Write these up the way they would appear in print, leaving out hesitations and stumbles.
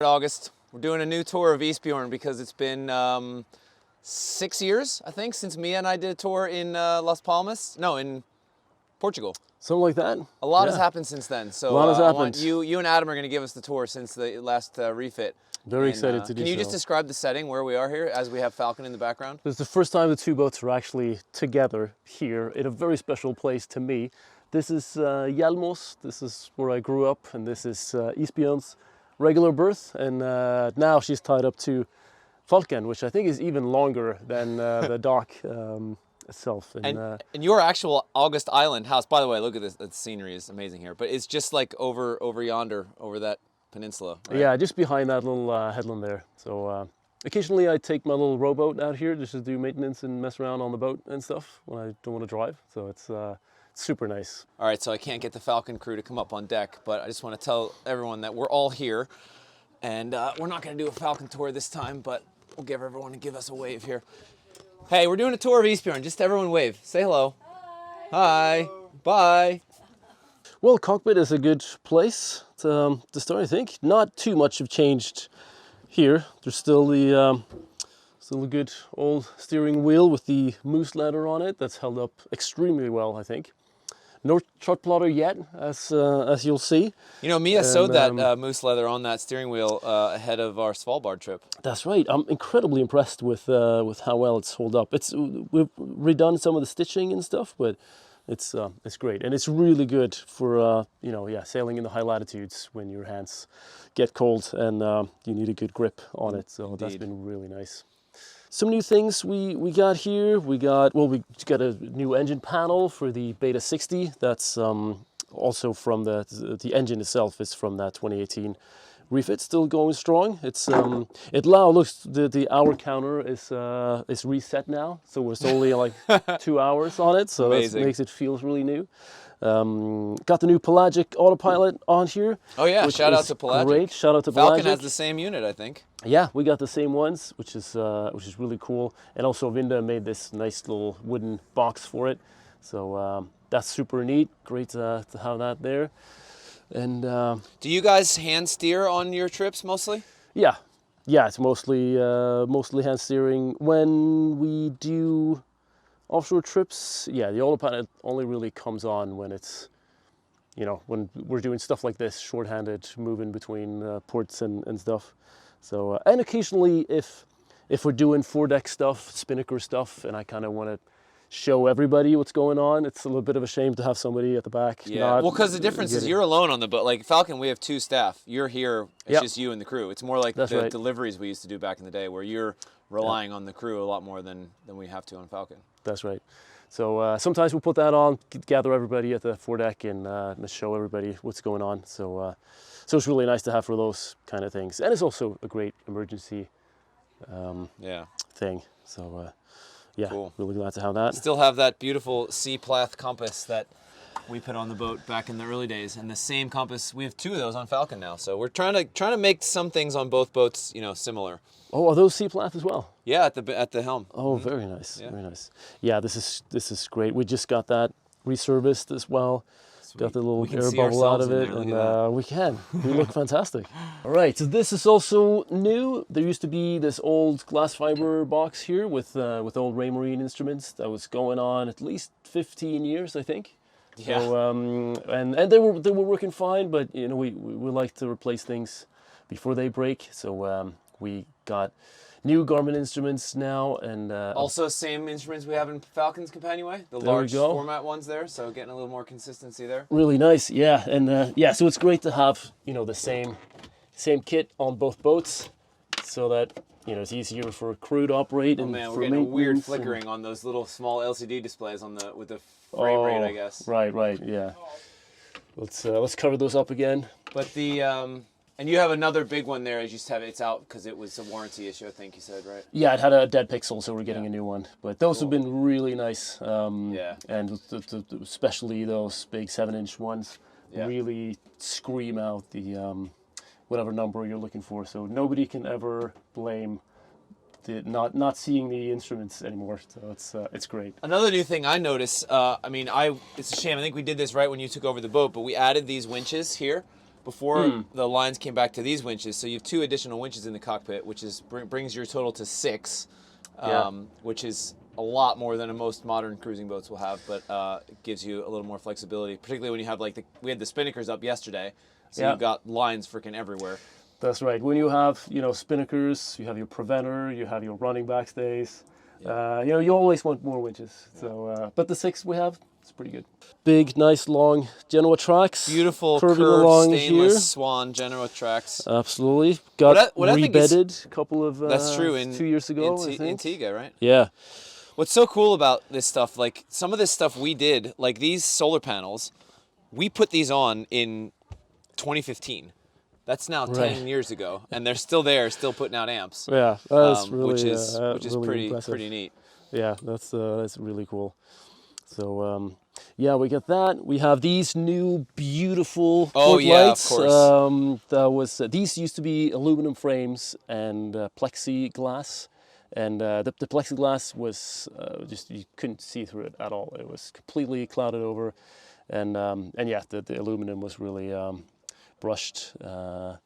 August. We're doing a new tour of Bjorn because it's been 6 years, I think, since Mia and I did a tour in Las Palmas. No, in Portugal. Something like that. A lot has happened since then. So a lot has happened. I want you and Adam are going to give us the tour since the last refit. Very excited to do so. Can you just describe the setting where we are here as we have Falcon in the background? This is the first time the two boats are actually together here in a very special place to me. This is Hjelmås. This is where I grew up, and this is Isbjørn's regular berth, and now she's tied up to Falken, which I think is even longer than the dock itself. And your actual August Island house, by the way, look at this, the scenery is amazing here, but it's just like over yonder, over that peninsula, right? Yeah, just behind that little headland there. So occasionally I take my little rowboat out here just to do maintenance and mess around on the boat and stuff when I don't want to drive, so it's super nice. All right, so I can't get the Falcon crew to come up on deck, but I just want to tell everyone that we're all here, and we're not going to do a Falcon tour this time, but we'll give everyone to give us a wave here. Hey, we're doing a tour of Bjorn. Just everyone wave. Say hello. Hi. Hi. Bye. Well, Cockpit is a good place to start, I think. Not too much have changed here. There's still the still a good old steering wheel with the moose ladder on it that's held up extremely well, I think. No chart plotter yet, as you'll see. You know, Mia sewed that moose leather on that steering wheel ahead of our Svalbard trip. That's right. I'm incredibly impressed with how well it's held up. We've redone some of the stitching and stuff, but it's great, and it's really good for you know, sailing in the high latitudes when your hands get cold and you need a good grip on it. So Indeed. That's been really nice. Some new things we got here. We got a new engine panel for the Beta 60. That's also from the engine itself is from that 2018 refit, still going strong. It's it now looks the hour counter is reset now, so it's only like 2 hours on it, so that makes it feel really new. Got the new Pelagic autopilot on here. Oh yeah, shout out to Pelagic. Great, shout out to Pelagic. Falcon has the same unit, I think. Yeah, we got the same ones, which is really cool. And also Vinda made this nice little wooden box for it, so that's super neat. Great to have that there. And do you guys hand steer on your trips mostly? Yeah, it's mostly hand steering. When we do offshore trips, yeah, the autopilot only really comes on when it's, you know, when we're doing stuff like this, short-handed, moving between ports and stuff. So and occasionally, if we're doing foredeck stuff, spinnaker stuff, and I kind of want to show everybody what's going on, it's a little bit of a shame to have somebody at the back. Yeah, well, because the difference is you're alone on the boat. Like Falcon, we have 2 staff. You're here, it's just you and the crew. It's more like the deliveries we used to do back in the day, where you're relying on the crew a lot more than we have to on Falcon. That's right. So sometimes we'll put that on, gather everybody at the foredeck, and show everybody what's going on. So so it's really nice to have for those kind of things, and it's also a great emergency thing. So yeah, cool. Really glad to have that. Still have that beautiful C-Plath compass that we put on the boat back in the early days, and the same compass. We have 2 of those on Falcon now, so we're trying to make some things on both boats, you know, similar. Oh, are those C-Plath as well? Yeah, at the helm. Oh, very nice, very nice. Yeah, this is great. We just got that reserviced as well. Sweet. Got the little air bubble out of it, and we look fantastic. All right, so this is also new. There used to be this old glass fiber box here with old Raymarine instruments that was going on at least 15 years, I think. Yeah. So, and they were working fine, but you know, we like to replace things before they break. So we got new Garmin instruments now, and also same instruments we have in Falcon's companionway, the large format ones there. So getting a little more consistency there. Really nice, yeah, and yeah. So it's great to have, you know, the same kit on both boats, so that, you know, it's easier for a crew to operate. Oh man, we're getting a weird flickering on those little small LCD displays with the frame rate, I guess. Right, yeah. Let's cover those up again. But the and you have another big one there. You just have it's out because it was a warranty issue, I think you said, right? Yeah, it had a dead pixel, so we're getting a new one. But those have been really nice. Yeah. And especially those big 7-inch ones really scream out the whatever number you're looking for. So nobody can ever blame not seeing the instruments anymore, so it's great. Another new thing I noticed, I mean, it's a shame, I think we did this right when you took over the boat, but we added these winches here before the lines came back to these winches. So you have 2 additional winches in the cockpit, which is brings your total to 6, which is a lot more than most modern cruising boats will have, but it gives you a little more flexibility, particularly when you have like we had the spinnakers up yesterday, so you've got lines freaking everywhere. That's right. When you have, you know, spinnakers, you have your preventer, you have your running backstays. You know, you always want more winches. So, but the 6 we have, it's pretty good. Big, nice, long Genoa tracks. Beautiful curving curved along stainless here. Swan Genoa tracks. Absolutely. Got what I think is- rebedded a couple of That's true. In 2 years ago. I in think. Antigua, right? Yeah. What's so cool about this stuff, like some of this stuff we did, like these solar panels, we put these on in 2015. That's now 10 years ago, and they're still there, still putting out amps. Yeah, that's really, which is really pretty neat. Yeah, that's really cool. So yeah, we got that. We have these new beautiful port lights. Of course. That was these used to be aluminum frames and plexiglass, and the plexiglass was just, you couldn't see through it at all. It was completely clouded over, and yeah, the aluminum was really brushed to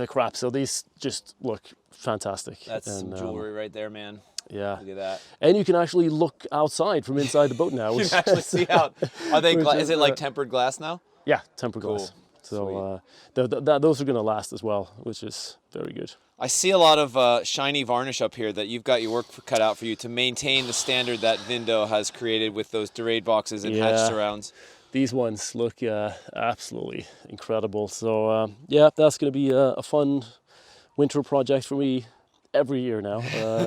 crap. So these just look fantastic. That's some jewelry right there, man. Yeah. Look at that. And you can actually look outside from inside the boat now. You Which can actually see out. Are they? Which Is it like tempered glass now? Yeah, tempered glass. So those are going to last as well, which is very good. I see a lot of shiny varnish up here that you've got your work cut out for you to maintain the standard that Vindo has created with those Dorade boxes and hatch surrounds. These ones look absolutely incredible. So yeah, that's going to be a fun winter project for me every year now,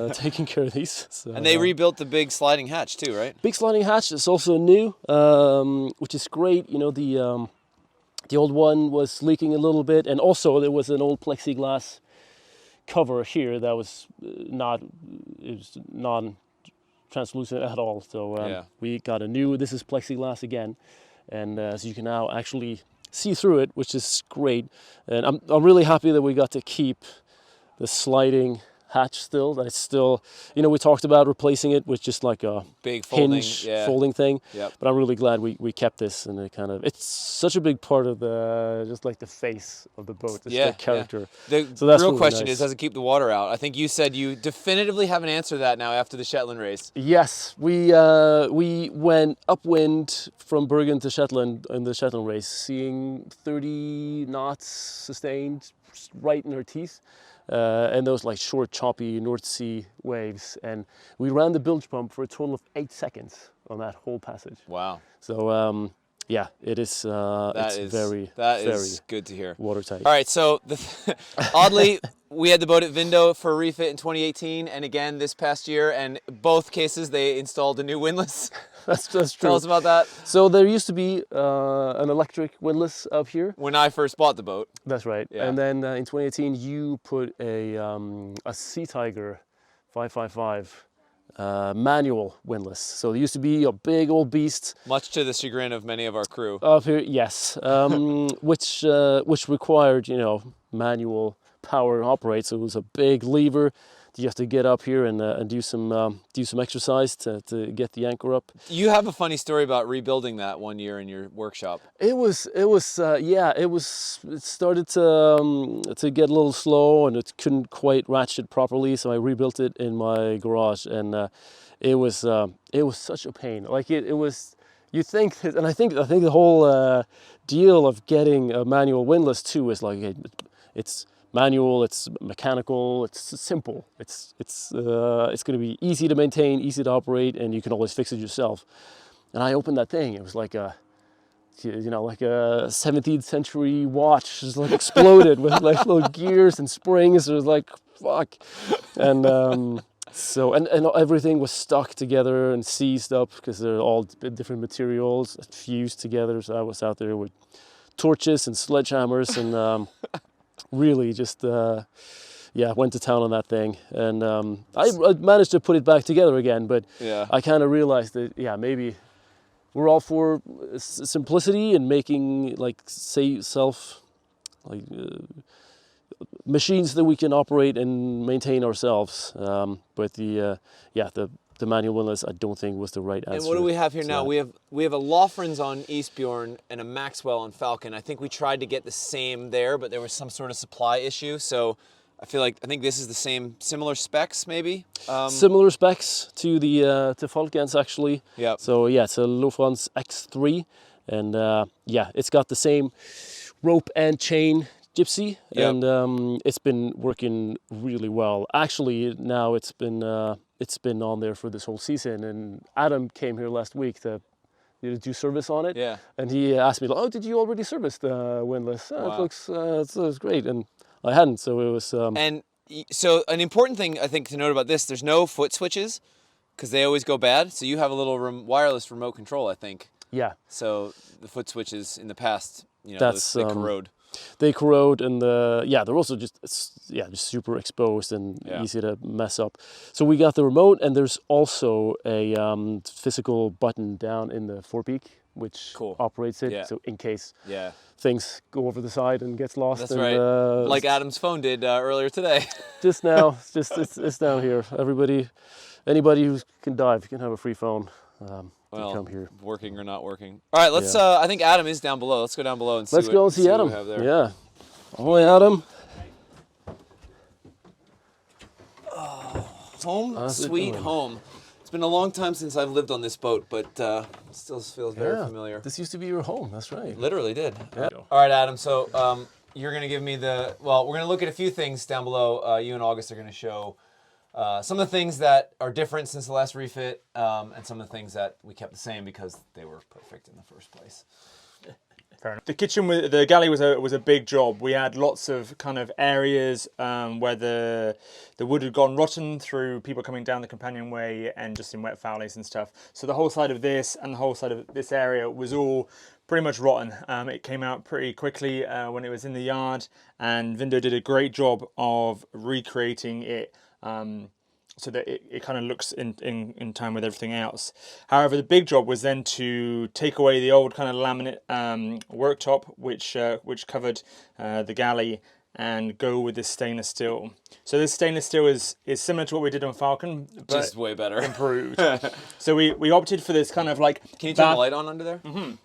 taking care of these. So, and they rebuilt the big sliding hatch too, right? Big sliding hatch is also new, which is great. You know, the old one was leaking a little bit, and also there was an old plexiglass cover here that was non-translucent at all. So we got a new. This is plexiglass again, and so you can now actually see through it, which is great. And I'm really happy that we got to keep the sliding hatch still. That it's still, you know, we talked about replacing it with just like a big folding, hinge folding thing. Yep. But I'm really glad we kept this, and it's such a big part of just like the face of the boat, the character. The so that's real really question nice. is, does it keep the water out? I think you said you definitively have an answer to that now after the Shetland race. Yes, we went upwind from Bergen to Shetland in the Shetland race, seeing 30 knots sustained right in our teeth. And those like short, choppy North Sea waves, and we ran the bilge pump for a total of 8 seconds on that whole passage. Wow! So yeah, it is. It's very good to hear. Watertight. All right, so oddly, we had the boat at Vindo for a refit in 2018, and again this past year, and both cases they installed a new windlass. That's true. Tell us about that. So there used to be an electric windlass up here. When I first bought the boat. That's right. Yeah. And then in 2018, you put a Sea Tiger 555 manual windlass. So there used to be a big old beast. Much to the chagrin of many of our crew. Up here, yes. Which required, you know, manual power to operate. So it was a big lever. You have to get up here and do some exercise to get the anchor up. You have a funny story about rebuilding that one year in your workshop. It started to get a little slow, and it couldn't quite ratchet properly. So I rebuilt it in my garage, and it was such a pain. Like it was. You think, and I think the whole deal of getting a manual windlass too is like it's manual, it's mechanical, it's simple. It's going to be easy to maintain, easy to operate, and you can always fix it yourself. And I opened that thing. It was like a 17th century watch, just like exploded with like little gears and springs. It was like fuck, and so everything was stuck together and seized up because they're all different materials fused together. So I was out there with torches and sledgehammers and. Really just went to town on that thing, and I managed to put it back together again, but I kind of realized that maybe we're all for simplicity and making like machines that we can operate and maintain ourselves, but the the manual windlass, I don't think was the right answer. And what do we have here to now? that. We have a Lofren's on ISBJØRN and a Maxwell on Falcon. I think we tried to get the same there, but there was some sort of supply issue. So I think this is the same, similar specs maybe. Similar specs to the to Falken's actually. Yeah. So yeah, it's a Lofren's X3, and yeah, it's got the same rope and chain gypsy, Yep. and it's been working really well. Actually, now it's been on there for this whole season. And Adam came here last week to do service on it. Yeah. And he asked me, "Oh, did you already service the windlass? Wow. It looks great." And I hadn't, so it was. So an important thing I think to note about this, there's no foot switches because they always go bad. So you have a little wireless remote control, I think. Yeah. So the foot switches in the past, you know, That's, they corrode. They corrode, and they're also just super exposed and easy to mess up. So we got the remote, and there's also a physical button down in the forepeak which operates it. Yeah. So in case Yeah. things go over the side and gets lost. That's and, right. Like Adam's phone did earlier today. Just now, it's down here. Anybody who can dive can have a free phone. Come here. Working or not working. All right, let's. I think Adam is down below. Let's go down below and see. Let's go and see Adam. What we have there. Yeah. Ahoy, Adam. Home, sweet home. It's been a long time since I've lived on this boat, but it still feels very familiar. This used to be your home. That's right. Literally did. Yeah. All right, Adam. So you're going to give me we're going to look at a few things down below. You and August are going to show some of the things that are different since the last refit, and some of the things that we kept the same because they were perfect in the first place. Fair enough. The kitchen, the galley was a big job. We had lots of kind of areas where the wood had gone rotten through people coming down the companionway and just in wet foulies and stuff. So the whole side of this and the whole side of this area was all pretty much rotten. It came out pretty quickly when it was in the yard, and Vindo did a great job of recreating it so that it kind of looks in time with everything else. However, the big job was then to take away the old kind of laminate worktop, which covered the galley, and go with this stainless steel. So this stainless steel is similar to what we did on Falcon, but just way better. Improved. So we opted for this kind of like... Can you turn the light on under there? Mm-hmm.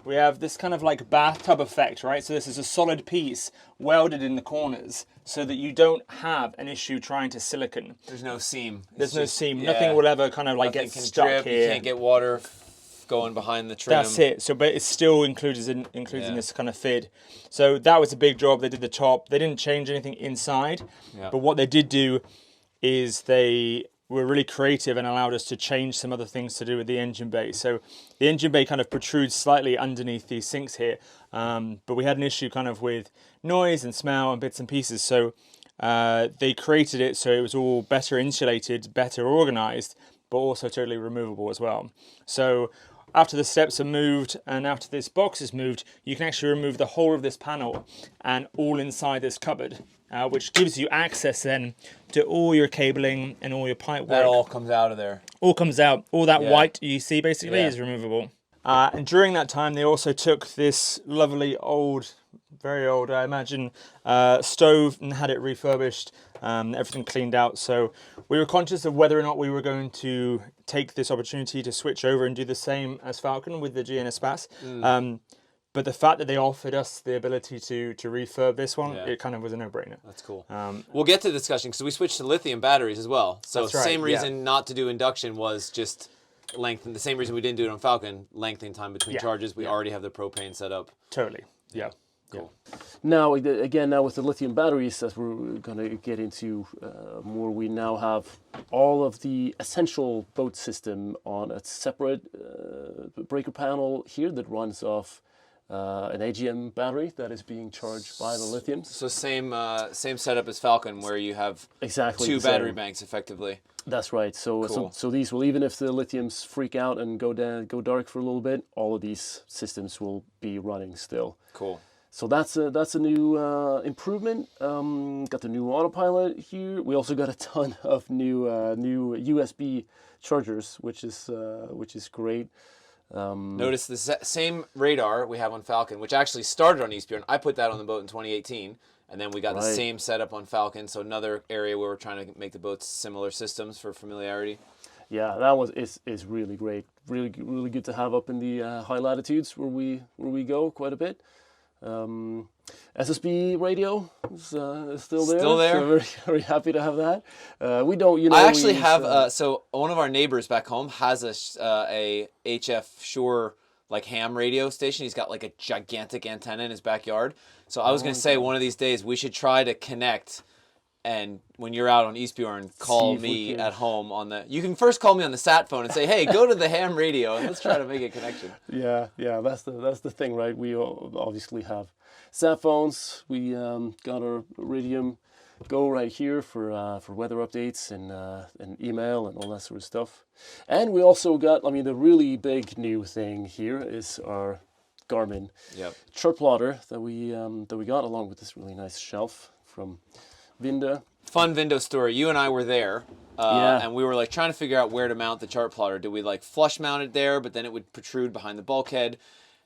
We have this kind of like bathtub effect, right? So this is a solid piece welded in the corners so that you don't have an issue trying to silicon. There's no seam. There's no seam. Yeah. Nothing will ever kind of like get stuck drip. here. You can't get water going behind the trim. That's it. So, but it's still included in this kind of fid. So that was a big job. They did the top. They didn't change anything inside. Yeah. But what they did do is they were really creative and allowed us to change some other things to do with the engine bay. So the engine bay kind of protrudes slightly underneath these sinks here, but we had an issue kind of with noise and smell and bits and pieces. So they created it so it was all better insulated, better organized, but also totally removable as well. So after the steps are moved and after this box is moved, you can actually remove the whole of this panel and all inside this cupboard, which gives you access then to all your cabling and all your pipe work. That all comes out of there. All comes out. All that white you see basically is removable. And during that time, they also took this lovely old, very old, I imagine, stove and had it refurbished, everything cleaned out. So we were conscious of whether or not we were going to take this opportunity to switch over and do the same as Falcon with the GN Espace. But the fact that they offered us the ability to refurb this one, it kind of was a no-brainer. That's cool. We'll get to the discussion because we switched to lithium batteries as well. So That's right, same reason not to do induction was just lengthen. The same reason we didn't do it on Falcon, lengthening time between charges. We already have the propane set up. Totally. Yeah. Cool. Now, again, with the lithium batteries that we're going to get into more, we now have all of the essential boat system on a separate breaker panel here that runs off an AGM battery that is being charged by the lithiums. So same setup as Falcon, where you have two battery banks effectively. That's right. So, cool. so these will, even if the lithiums freak out and go dark for a little bit, all of these systems will be running still. Cool. So that's a new improvement. Got the new autopilot here. We also got a ton of new USB chargers, which is great. Notice the same radar we have on Falcon, which actually started on ISBJÖRN. I put that on the boat in 2018, and then we got the same setup on Falcon. So another area where we're trying to make the boats similar systems for familiarity. Yeah, that is really great. Really good to have up in the high latitudes where we go quite a bit. SSB radio is still there. Still there. So very, very happy to have that. We don't, you know. I actually have. So one of our neighbors back home has a HF Shore like ham radio station. He's got like a gigantic antenna in his backyard. So I was gonna say one of these days we should try to connect. And when you're out on ISBJÖRN, call me at home on the. You can first call me on the sat phone and say, "Hey, go to the ham radio and let's try to make a connection." Yeah, that's the thing, right? We obviously have sat phones. We got our Iridium Go right here for weather updates and email and all that sort of stuff. And we also got, I mean, the really big new thing here is our Garmin chart plotter that we got along with this really nice shelf from Vinda. Fun Vindo story. You and I were there, and we were like trying to figure out where to mount the chart plotter. Did we like flush mount it there, but then it would protrude behind the bulkhead?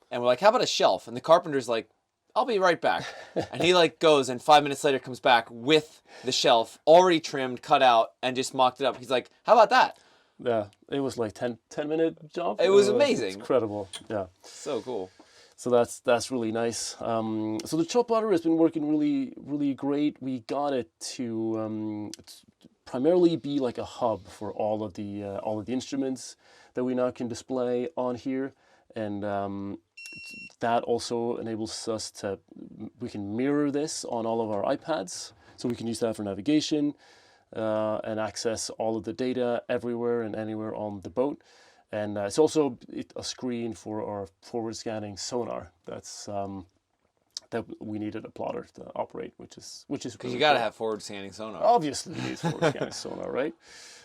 And we're like, how about a shelf? And the carpenter's like, I'll be right back. And he like goes, and 5 minutes later comes back with the shelf already trimmed, cut out, and just mocked it up. He's like, how about that? Yeah, it was like 10-minute job. It was amazing. It's incredible. Yeah. So cool. So that's really nice. So the chop plotter has been working really great. We got it to primarily be like a hub for all of the instruments that we now can display on here, and that also enables us we can mirror this on all of our iPads, so we can use that for navigation and access all of the data everywhere and anywhere on the boat. And it's also a screen for our forward scanning sonar. That's that we needed a plotter to operate, which is because really you got to cool. have forward scanning sonar. Obviously, it needs forward scanning sonar, right?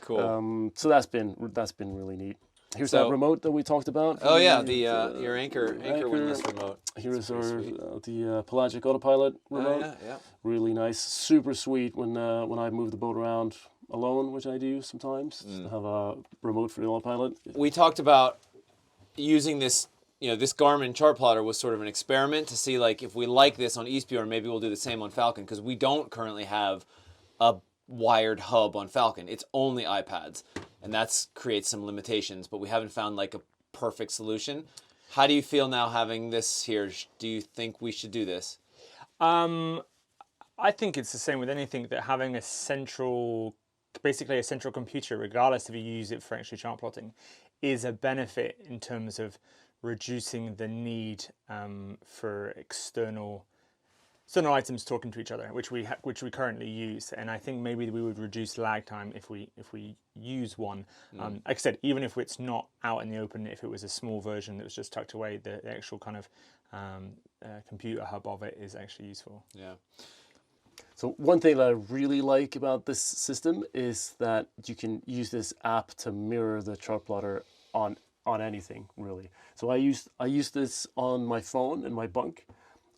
Cool. So that's been really neat. Here's that remote that we talked about. Oh yeah, your anchor windlass remote. Here's our the Pelagic autopilot remote. Yeah. Really nice, super sweet when I move the boat around alone, which I do sometimes, to have a remote for the autopilot. We talked about using this, this Garmin chart plotter was sort of an experiment to see like if we like this on ISBJÖRN, maybe we'll do the same on Falcon, because we don't currently have a wired hub on Falcon. It's only iPads, and that creates some limitations, but we haven't found like a perfect solution. How do you feel now having this here? Do you think we should do this? I think it's the same with anything, that having basically a central computer, regardless if you use it for actually chart plotting, is a benefit in terms of reducing the need for external items talking to each other, which we currently use. And I think maybe we would reduce lag time if we use one. Like I said, even if it's not out in the open, if it was a small version that was just tucked away, the actual kind of computer hub of it is actually useful. Yeah. So one thing that I really like about this system is that you can use this app to mirror the chart plotter on anything, really. So I use this on my phone in my bunk.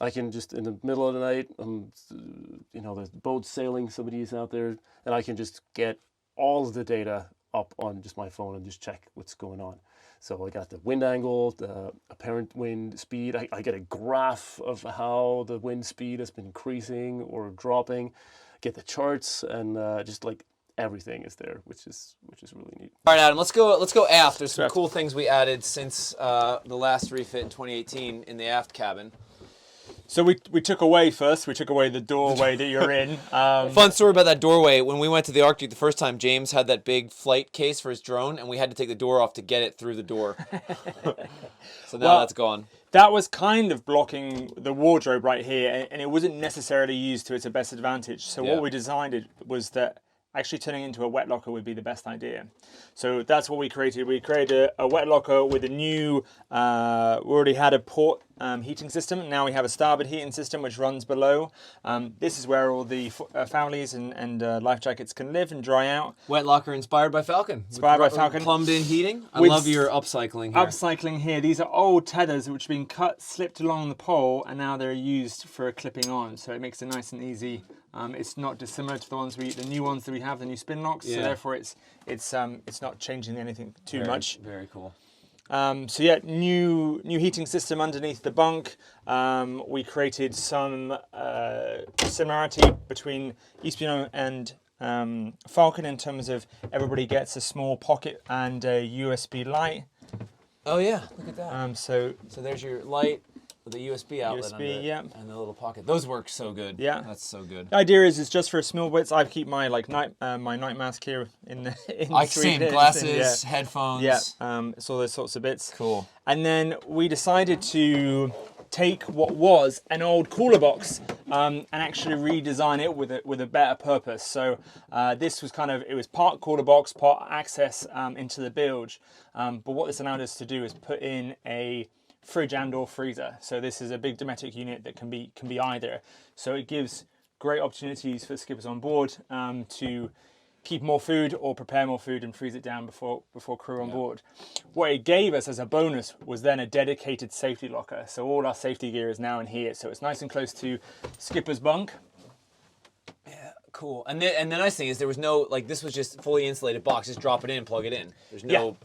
I can just, in the middle of the night, the boat's sailing, somebody's out there, and I can just get all of the data up on just my phone and just check what's going on. So I got the wind angle, the apparent wind speed. I get a graph of how the wind speed has been increasing or dropping. Get the charts, and just like everything is there, which is really neat. All right, Adam, let's go aft. There's some cool things we added since the last refit in 2018 in the aft cabin. So we took away the doorway that you're in. Fun story about that doorway. When we went to the Arctic the first time, James had that big flight case for his drone, and we had to take the door off to get it through the door. So now that's gone. That was kind of blocking the wardrobe right here, and it wasn't necessarily used to its best advantage. So what we decided was that actually turning it into a wet locker would be the best idea. So that's what we created. We created a wet locker with a new, we already had a port heating system. Now we have a starboard heating system which runs below. This is where all the families and life jackets can live and dry out. Wet locker inspired by Falcon. Inspired by Falcon. Plumbed in heating. I love your upcycling here. Upcycling here. These are old tethers which have been cut, slipped along the pole, and now they're used for clipping on. So it makes it nice and easy. It's not dissimilar to the new ones that we have, the new spin locks. So therefore, it's not changing anything too much. Very cool. So yeah, new heating system underneath the bunk. We created some similarity between ISBJØRN and Falken in terms of everybody gets a small pocket and a USB light. Oh yeah, look at that. So there's your light with the USB outlet USB, under it, yeah. and the little pocket. Those work so good. Yeah, that's so good. The idea is just for small bits. I keep my my night mask here in the Same glasses, headphones. Yeah, it's all those sorts of bits. Cool. And then we decided to take what was an old cooler box and actually redesign it with a better purpose. So this was it was part cooler box, part access into the bilge. But what this allowed us to do is put in a fridge and/or freezer. So this is a big Dometic unit that can be either. So it gives great opportunities for skippers on board to keep more food or prepare more food and freeze it down before crew on board. What it gave us as a bonus was then a dedicated safety locker. So all our safety gear is now in here. So it's nice and close to skipper's bunk. Yeah, cool. And the nice thing is there was no, this was just fully insulated box. Just drop it in, plug it in. There's no,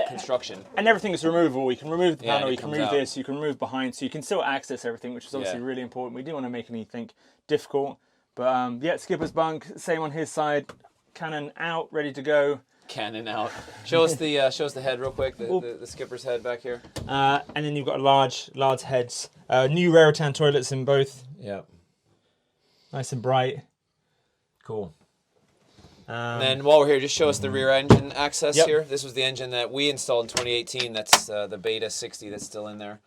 construction. And everything is removable. You can remove the panel, you can remove out. this, you can remove behind, so you can still access everything, which is obviously really important. We didn't want to make anything difficult. But yeah, skipper's bunk, same on his side. Cannon out, ready to go. Cannon out. Show us the head real quick. The skipper's head back here. And then you've got large heads. New Raritan toilets in both. Yeah. Nice and bright. Cool. And then while we're here, just show us the rear engine access here. This was the engine that we installed in 2018. That's the Beta 60 that's still in there.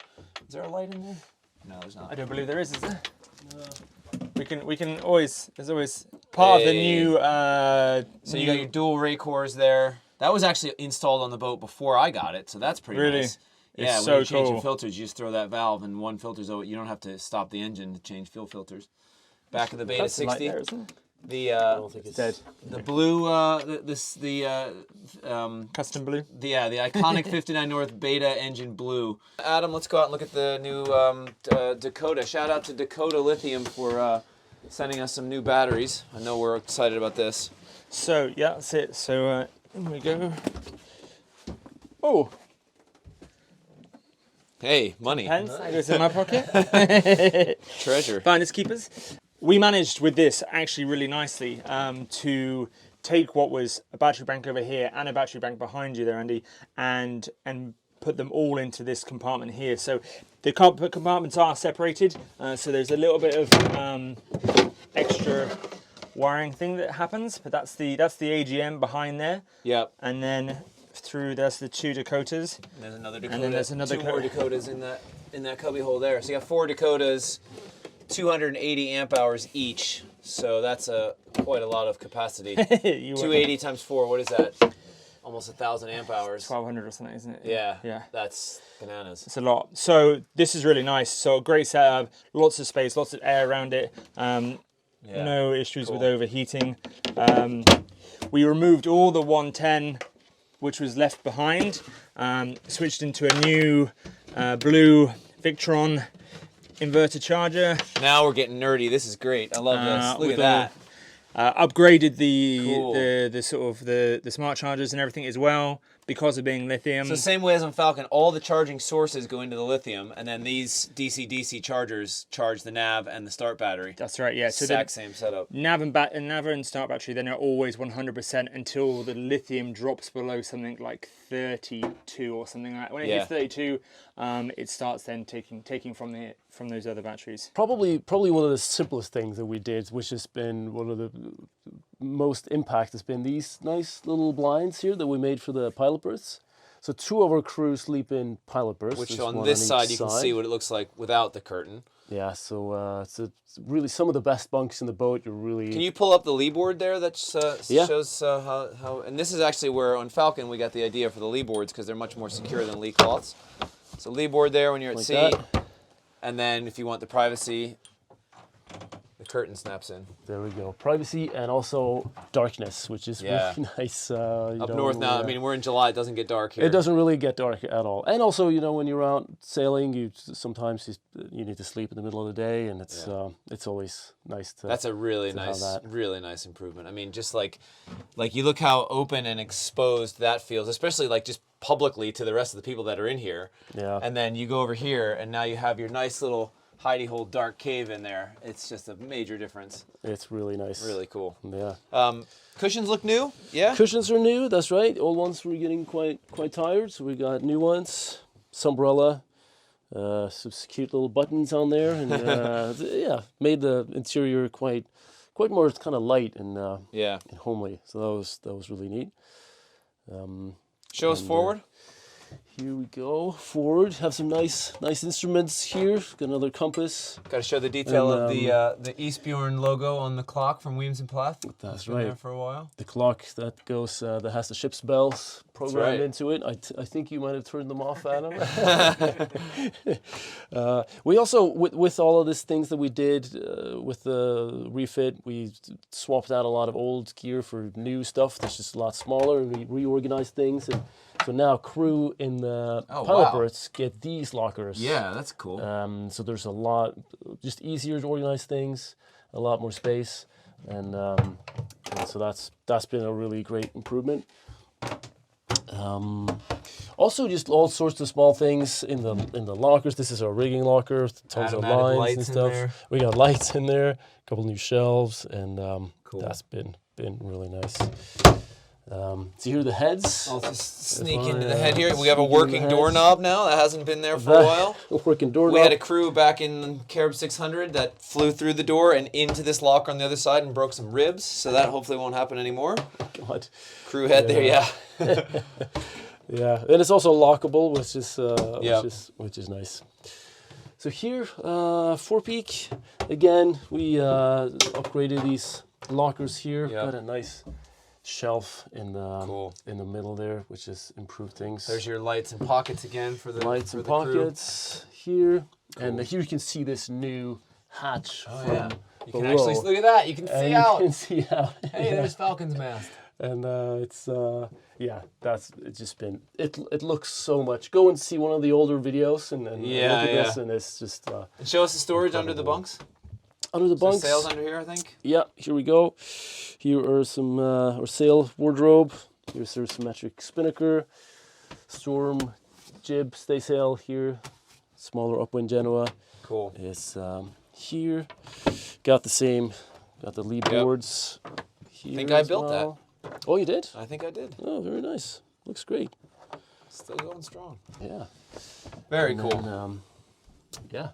Is there a light in there? No, there's not. I don't believe there is there? No. We can always, there's always part of the new... so you got your dual ray cores there. That was actually installed on the boat before I got it, so that's pretty nice. Yeah, it's when you're so changing cool. filters, you just throw that valve and one filter's over. You don't have to stop the engine to change fuel filters. Back of the Beta 60. There, isn't it? The I don't think it's dead. The blue, custom blue. the iconic 59 North Beta engine blue. Adam, let's go out and look at the new Dakota. Shout out to Dakota Lithium for sending us some new batteries. I know we're excited about this. So yeah, that's it. So in we go. Oh. Hey, money. Pence, that goes in my pocket. Treasure. Finders keepers. We managed with this actually really nicely to take what was a battery bank over here and a battery bank behind you there, Andy, and put them all into this compartment here. So the compartments are separated, so there's a little bit of extra wiring thing that happens, but that's the AGM behind there. Yep. And then through there's the two Dakotas. And there's another Dakota. And then there's another two more Dakotas in that cubby hole there. So you got 4 Dakotas, 280 amp hours each. So that's quite a lot of capacity. 280 times 4, what is that? Almost 1,000 amp hours. 1,200 or something, isn't it? Yeah. Yeah. That's bananas. It's a lot. So this is really nice. So a great setup, lots of space, lots of air around it. No issues with overheating. We removed all the 110, which was left behind, switched into a new blue Victron inverter charger. Now we're getting nerdy. This is great. I love this. Look at that. Upgraded the sort of the smart chargers and everything as well because of being lithium. So same way as on Falcon, all the charging sources go into the lithium, and then these DC-DC chargers charge the nav and the start battery. That's right, yeah. So exact same setup. Nav and start battery, then are always 100% until the lithium drops below something like 32 or something like that. When it hits 32, it starts then taking from those other batteries. Probably one of the simplest things that we did, which has been one of the most impact, has been these nice little blinds here that we made for the pilot berths. So 2 of our crew sleep in pilot berths. Which on this side you can see what it looks like without the curtain. Yeah, so it's really some of the best bunks in the boat. You're really. Can you pull up the lee board there that shows how? And this is actually where on Falcon we got the idea for the lee boards because they're much more secure than lee cloths. So lee board there when you're at sea, and then if you want the privacy, the curtain snaps in. There we go. Privacy and also darkness, which is really nice. Up north now, I mean, we're in July, it doesn't get dark here. It doesn't really get dark at all. And also, you know, when you're out sailing, sometimes you need to sleep in the middle of the day, and it's always nice to. That's a really nice improvement. I mean, just like you look how open and exposed that feels, especially like just publicly to the rest of the people that are in here. Yeah. And then you go over here, and now you have your nice little hidey hole dark cave in there. It's just a major difference. It's really nice. Really cool. Yeah. Cushions look new. Yeah. Cushions are new. That's right. Old ones were getting quite tired, so we got new ones. Sunbrella, some cute little buttons on there, and yeah, made the interior quite more kind of light and homely. So that was really neat. Show us forward. Here we go, forward. Have some nice instruments here. Got another compass. Got to show the detail of the ISBJØRN logo on the clock from Weems and Plath. That's been right. There for a while. The clock that goes that has the ship's bells programmed into it. I think you might have turned them off, Adam. We also with all of these things that we did with the refit, we swapped out a lot of old gear for new stuff that's just a lot smaller. We reorganized things, and so now crew in the pilot berths get these lockers. Yeah, that's cool. So there's a lot, just easier to organize things, a lot more space, and so that's been a really great improvement. Also, just all sorts of small things in the lockers. This is our rigging locker, tons of lines and stuff. We got lights in there, a couple new shelves, and that's been really nice. So here are the heads. I'll just sneak into the head here. We have a working doorknob now. That hasn't been there for a while. Working doorknob. We had a crew back in Carib 600 that flew through the door and into this locker on the other side and broke some ribs. So that hopefully won't happen anymore. God. Crew head there, yeah. Yeah, and it's also lockable, which is nice. So here, forepeak. Again, we upgraded these lockers here. Got a nice shelf in the middle there, which has improved things. There's your lights and pockets again for the lights and pockets here, and here you can see this new hatch. You can actually look at that. You can see out. You can see out. Hey, there's Falcon's mast. And it's just been it looks so much. Go and see one of the older videos and look at this, and it's just. And show us the storage under the bunks. Under the bunks. Sails under here, I think. Yeah, here we go. Here are some our sail wardrobe. Here's our symmetric spinnaker, storm jib, staysail here, smaller upwind Genoa. Cool. Is here. Got the lee boards. Here I think I built that. Oh, you did? I think I did. Oh, very nice. Looks great. Still going strong. Yeah. Very cool. Then, yeah.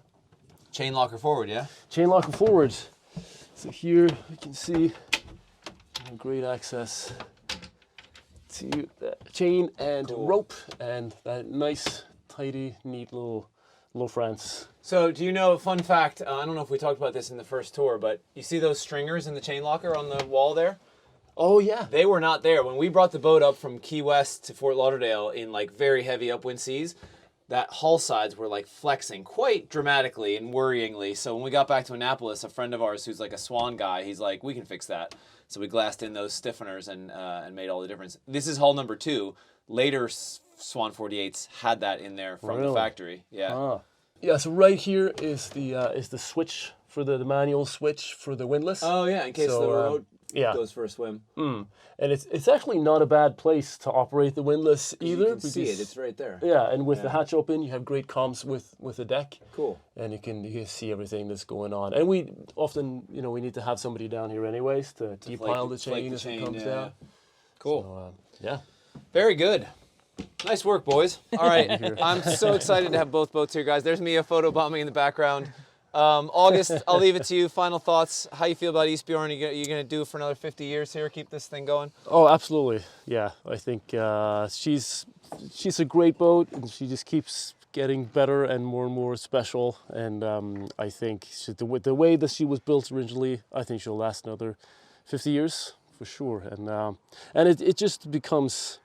Chain locker forward, yeah? Chain locker forward. So here you can see great access to chain and rope and that nice, tidy, neat little France. So do you know, fun fact, I don't know if we talked about this in the first tour, but you see those stringers in the chain locker on the wall there? Oh, yeah. They were not there. When we brought the boat up from Key West to Fort Lauderdale in like very heavy upwind seas, that hull sides were like flexing quite dramatically and worryingly. So when we got back to Annapolis, a friend of ours who's like a Swan guy, he's like, we can fix that. So we glassed in those stiffeners and made all the difference. This is hull number 2. Later Swan 48s had that in there from the factory. Yeah. Ah. Yeah, so right here is the switch for the manual switch for the windlass. Oh yeah, in case the boat goes for a swim. And it's actually not a bad place to operate the windlass either. You can see it, it's right there. Yeah, and with the hatch open, you have great comms with the deck. Cool. And you can see everything that's going on. And we often, we need to have somebody down here anyways to depile the chain as it comes down. Cool. So, yeah. Very good. Nice work, boys. All right, I'm so excited to have both boats here, guys. There's Mia photobombing in the background. August, I'll leave it to you. Final thoughts. How you feel about ISBJÖRN? You going to do it for another 50 years here? Keep this thing going? Oh, absolutely. Yeah, I think she's a great boat, and she just keeps getting better and more special. And I think the way that she was built originally, I think she'll last another 50 years for sure. And it just becomes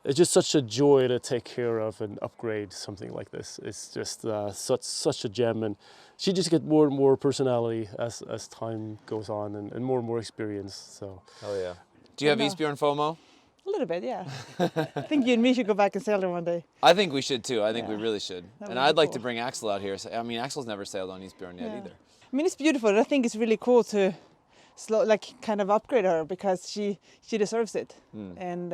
it's just such a joy to take care of and upgrade something like this. It's just such a gem, and she just gets more and more personality as time goes on, and more experience. So. Oh yeah. Do you have ISBJÖRN FOMO? A little bit, yeah. I think you and me should go back and sail there one day. I think we should too. I think we really should. That And would be I'd like to cool. bring Axel out here. I mean, Axel's never sailed on ISBJÖRN yet either. I mean, it's beautiful, and I think it's really cool to kind of upgrade her, because she deserves it. And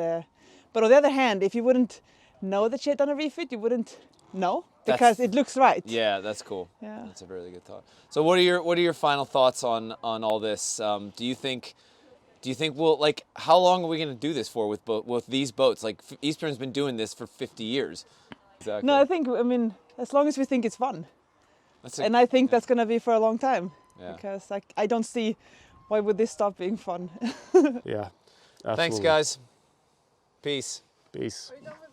but on the other hand, if you wouldn't know that she had done a refit, you wouldn't know, because it looks right. Yeah, that's cool. Yeah. That's a really good thought. So what are your final thoughts on all this? Do you think we'll, like, how long are we going to do this for with these boats? Like, ISBJÖRN's been doing this for 50 years. Exactly. No, I mean, as long as we think it's fun. And I think that's going to be for a long time. Yeah. Because I don't see why would this stop being fun. Yeah. Absolutely. Thanks, guys. Peace. Peace. Are you done with